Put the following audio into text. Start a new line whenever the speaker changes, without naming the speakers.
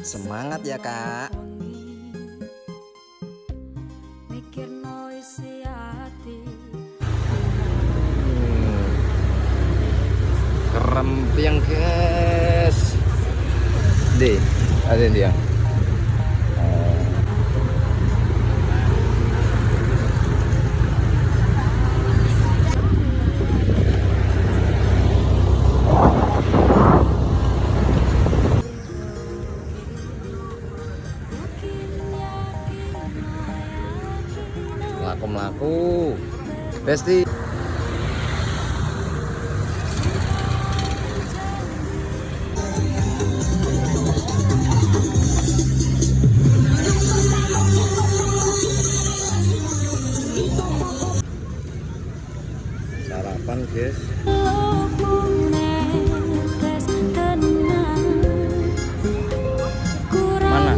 Semangat ya kak. Kerempiang guys. Deh, ada dia. Melaku Besti. Sarapan guys. Mana?